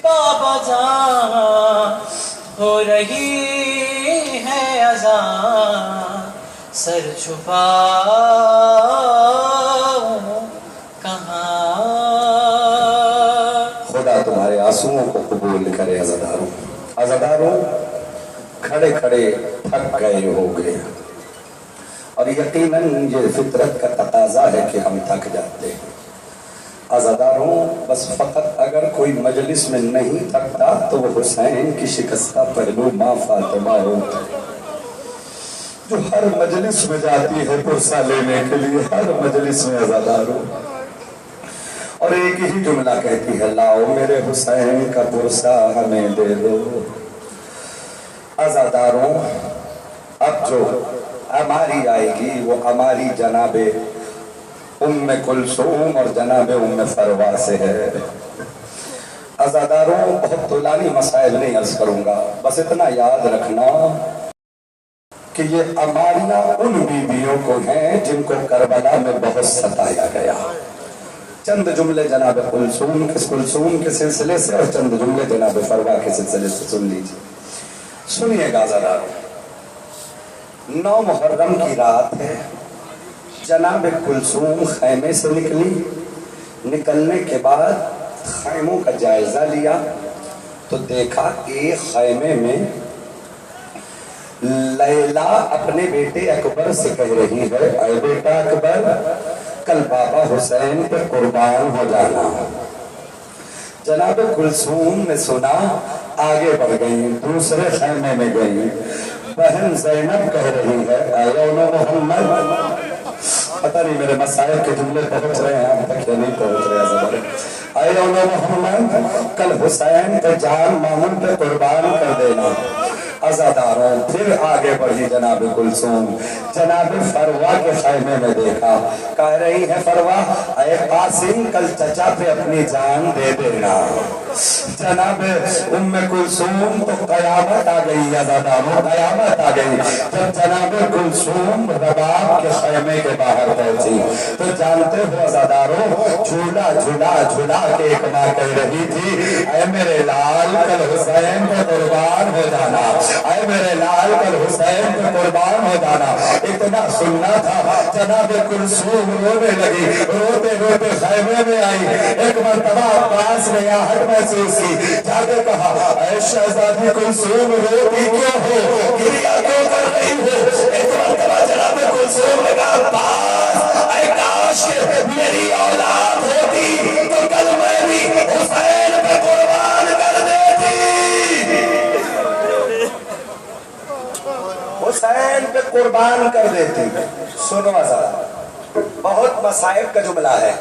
बाबा जान हो रही है अज़ान, सर छुपाऊं कहाँ। खुदा तुम्हारे आंसुओं को कबूल करे अज़ादारों। अज़ादारों खड़े खड़े थक गए होगे, और यकीनन ये फितरत का तकाजा है कि हम थक जाते हैं। अज़ादारों बस फ़कत अगर कोई मजलिस में नहीं थकता तो वो हुसैन की शिकस्ता पहलू माँ फातिमा होता है, जो हर मजलिस में जाती है पुरसा लेने के लिए, हर मजलिस में। अज़ादारों और एक ही जुमला कहती है, लाओ मेरे हुसैन का पुरसा हमें दे दो। अज़ादारों अब जो हमारी आएगी वो हमारी जनाबे उम्मे कुलसूम और जनाबे उम्मे फरवा से है। अज़ादारों बहुत तुलानी मसाइल नहीं अर्ज करूंगा, बस इतना याद रखना कि ये अमारियां उन बीबियों को हैं जिनको करबला में बहुत सताया गया। चंद जुमले जनाब कुलसूम के सिलसिले से और चंद जुमले जनाब फरवा के सिलसिले से सुन लीजिए। सुनिएगा अज़ादारों, 9 मुहर्रम की रात है। जनाब कुलसूम खैमे से निकली। निकलने के बाद खैमों का जायजा लिया तो देखा एक खैमे में लैला अपने बेटे अकबर से कह रही है, अरे बेटा अकबर, कल बाबा हुसैन पे कुर्बान हो जाना। जनाब कुलसूम ने सुना, आगे बढ़ गई, दूसरे खैमे में गई। बहन ज़ैनब कह रही है, मोहम्मद, पता नहीं मेरे मसाइल के जुमले पहुंच रहे हैं अब तक या नहीं पहुंच रहे। मोहम्मद, कल हुसैन पे जान मामून पे कुर्बान कर देना। अज़ादारों फिर आगे बढ़ी जनाब कुलसूम। जनाब फरवा के खैमे में देखा, कह रही है फरवा, अरे कासिम कल चचा पे अपनी जान दे देना। जनाब उम्मे कुलसूम तो कयामत आ गई। अज़ादारों कयामत आ गई। जब जनाब कुलसूम रबाब के खैमे के बाहर पहुंची तो जानते हो अज़ादारों, झूला झूला झूला के एक माँ कह रही थी, अरे मेरे लाल कल हुसैन पे कुर्बान हो जाना, अरे मेरे लाल कल हुसैन पे कुर्बान हो जाना। इतना सुनना था। जनाब कुलसूम रोने लगी, रोते रोते खैमे में आई। एक मरतबा अब्बास ने आहट महसूस की, जाके कहा, अरे शहजादी कुलसूम रोती क्यों हो, गिरिया क्यों कर रही हो? एक मरतबा जनाब कुलसूम ने कहा, अब्बास, अरे काश मेरी औलाद होती तो कल मैं भी हुसैन पे कुर्बान कर देती, हुसैन पे कुर्बान कर देती। सुनो जरा, बहुत मसाइब का जुमला है।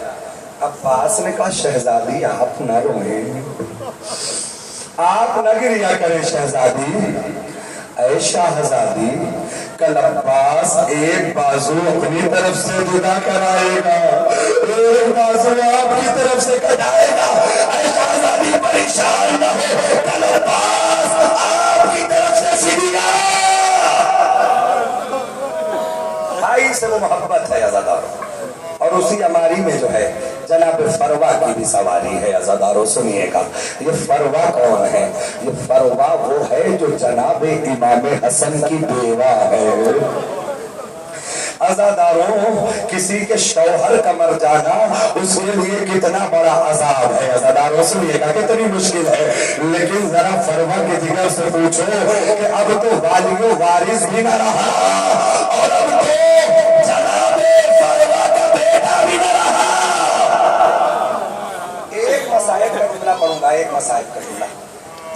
अब्बास ने कहा, शहजादी आप न रोएं, आप न गिरिया करें शहजादी। ऐ शाहजादी, कल अब्बास एक बाजू अपनी तरफ से जुदा कराएगा, एक बाजू आपकी तरफ से कटाएगा। ऐ शाहजादी परेशान न हो, कल अब्बास आपकी तरफ से सीधा। भाई से वो मोहब्बत है अज़ादारों। और उसी अमारी में जो है जनाब फरवा की भी सवारी है। अज़ादारों सुनिएगा, ये फरवा कौन है? ये फरवा वो है जो जनाब इमाम हसन की बेवा है। अज़ादारों किसी के शौहर का मर जाना उसके लिए कितना बड़ा अजाब है। अज़ादारों सुनिएगा, कितनी मुश्किल है। लेकिन जरा फरवा के जिगर से पूछो कि अब तो वालियो वारिस भी न रहा और अब तो जनाबे फरवा का बेटा भी न रहा। एक मसाइब का जुमला पढ़ूंगा, एक मसाइब का जुमला।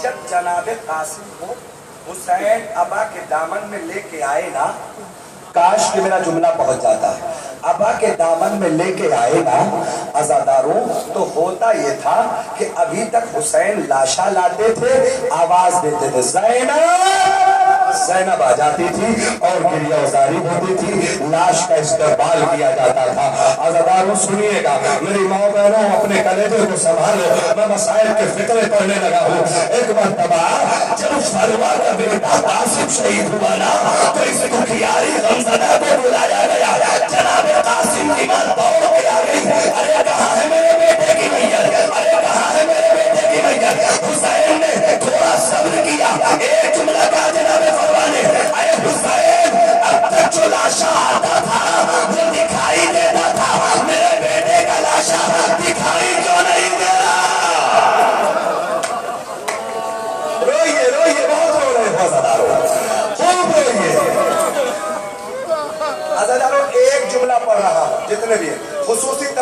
जब जनाबे कासिम को हुसैन अबा के दामन में लेके आए ना, काश कि मेरा जुमला पहुंच जाता है। अबा के दामन में लेके आए ना अज़ादारों, तो होता ये था कि अभी तक हुसैन लाशा लाते थे, आवाज देते थे, ज़ैनब, ज़ैनब आ जाती थी और गिरिया उजारी होती थी, लाश का इस्तेमाल किया जाता था। अज़ादारों सुनिएगा, मेरी माँ बहनों, अपने कलेजे को संभालो, मैं मसाइल के फिक्रे पढ़ने लगा हूँ। एक मरतबा जब फरवा का बेटा कासिम शहीद हुआ ना, तो इस दुखियारी गमज़दा को बुलाया गया। जनाब कासिम की मां दौड़ के आ गई, अरे कहाँ है मेरे बेटे की मैयत, अरे कहाँ है मेरे बेटे की मैयत?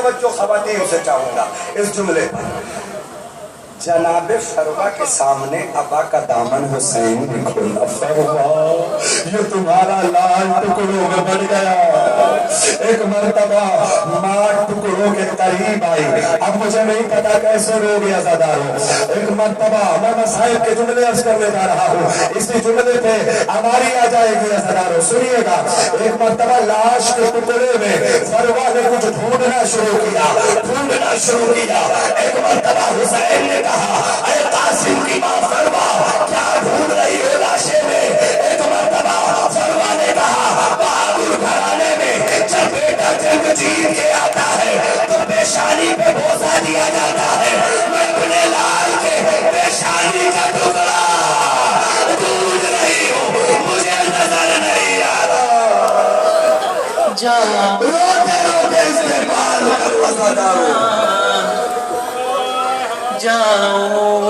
توجہ خواتین سے چاہوں گا اس جملے پر. جناب فروا کے سامنے ابا کا دامن حسین بھی کھولا. فروا یہ تمہارا لال ٹکڑوں میں بڑھ گیا. ایک مرتبہ ماں ٹکڑوں کے قریب آئی. اب مجھے نہیں پتا کیسے رو گیا زدارو. ایک مرتبہ مولانا صاحب کے جملے عرض کرنے جا رہا ہوں, اسی جملے پہ ہماری آ جائے گی زدارو. سنیے گا. ایک مرتبہ لاش کے ٹکڑے میں فروا نے کچھ ڈھونڈنا شروع کیا. ایک مرتبہ حسین نے اے قاسم کی ماں فروا کیا ڈھونڈ رہی ہو لاشے میں. ایک مرتبہ فروا نے کہا بہادر گھرانے میں جب بیٹا جنگ جیت کے آتا ہے تو پیشانی پہ بوسہ دیا جاتا ہے. میں اپنے لال کے پیشانی کا ٹکڑا ڈھونڈ رہی ہوں, مجھے نظر نہیں آ رہا. روتے روتے استقبال کرو. جاؤ